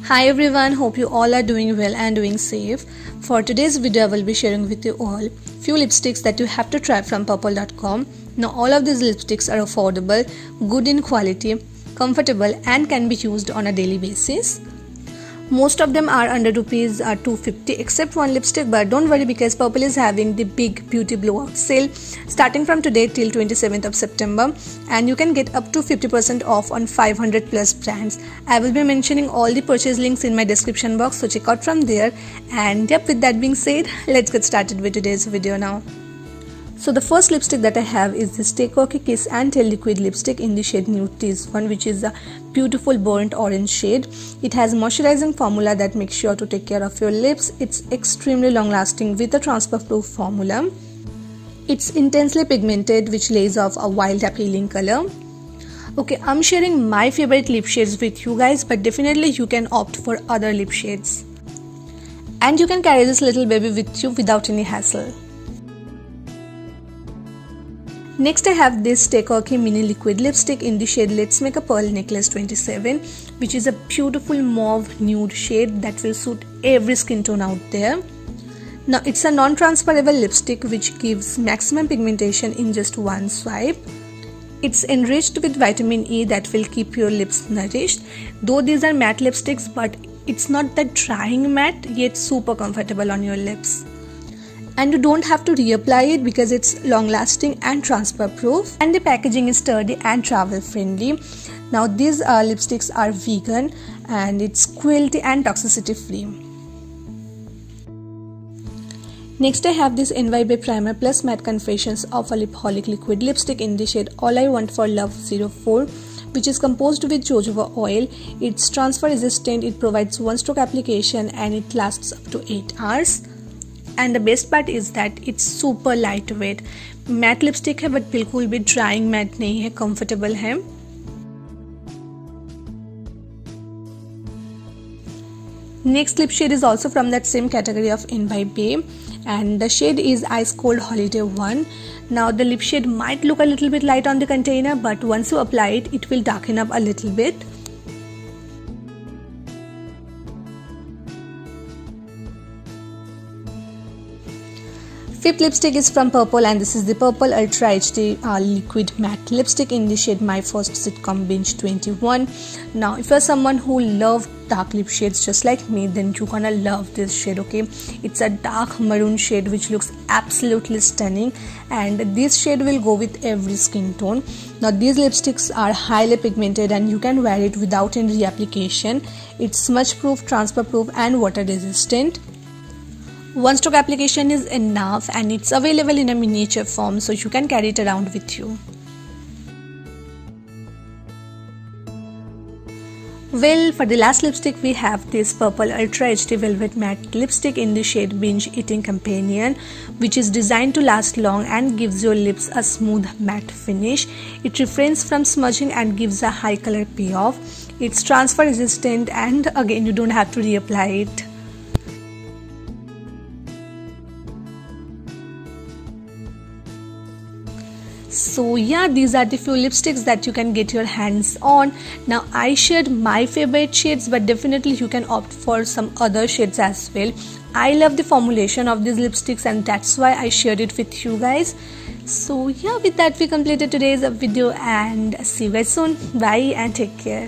Hi everyone, hope you all are doing well and doing safe. For today's video I will be sharing with you all few lipsticks that you have to try from purplle.com. Now all of these lipsticks are affordable, good in quality, comfortable and can be used on a daily basis. Most of them are under rupees 250 except one lipstick, but don't worry because Purplle is having the big beauty blowout sale starting from today till 27th of September, and you can get up to 50% off on 500 plus brands. I will be mentioning all the purchase links in my description box, so check out from there. And yep, with that being said, let's get started with today's video now. So the first lipstick that I have is this Stay Cocky Kiss and Tell Liquid lipstick in the shade Nude Tease 1, which is a beautiful burnt orange shade. It has moisturizing formula that makes sure to take care of your lips. It's extremely long lasting with a transfer proof formula. It's intensely pigmented, which lays off a wild appealing color. Okay, I'm sharing my favorite lip shades with you guys, but definitely you can opt for other lip shades. And you can carry this little baby with you without any hassle. Next I have this Stay Cocky Mini Liquid lipstick in the shade Let's Make a Pearl Necklace 27, which is a beautiful mauve nude shade that will suit every skin tone out there. Now it's a non-transferable lipstick which gives maximum pigmentation in just one swipe. It's enriched with vitamin E that will keep your lips nourished. Though these are matte lipsticks, but it's not that drying matte, yet super comfortable on your lips. And you don't have to reapply it because it's long lasting and transfer proof, and the packaging is sturdy and travel friendly. Now these lipsticks are vegan and it's cruelty and toxicity free. Next I have this NYB Primer Plus Matte Confessions of a Lipholic Liquid lipstick in the shade All I Want for Love 04, which is composed with jojoba oil. It's transfer resistant, it provides one stroke application and it lasts up to 8 hours. And the best part is that it's super lightweight. Matte lipstick है but बिल्कुल भी drying matte नहीं है, comfortable है. Next lip shade is also from that same category of NYB, and the shade is Ice Cold Holiday 1. Now the lip shade might look a little bit light on the container, but once you apply it, it will darken up a little bit. Fifth lipstick is from Purplle, and this is the Purplle Ultra HD Liquid Matte Lipstick in the shade My First Sitcom Binge 21. Now if you're someone who loves dark lip shades just like me, then you're gonna love this shade, okay? It's a dark maroon shade which looks absolutely stunning, and this shade will go with every skin tone. Now these lipsticks are highly pigmented and you can wear it without any reapplication. It's smudge proof, transfer proof and water resistant. One stroke application is enough, and it's available in a miniature form, so you can carry it around with you. Well, for the last lipstick we have this Purplle Ultra HD Velvet Matte Lipstick in the shade Binge Eating Companion, which is designed to last long and gives your lips a smooth matte finish. It refrains from smudging and gives a high color payoff. It's transfer resistant and again you don't have to reapply it. So yeah, these are the few lipsticks that you can get your hands on. Now I shared my favorite shades, but definitely you can opt for some other shades as well. I love the formulation of these lipsticks and that's why I shared it with you guys. So yeah, with that we completed today's video and see you guys soon. Bye and take care.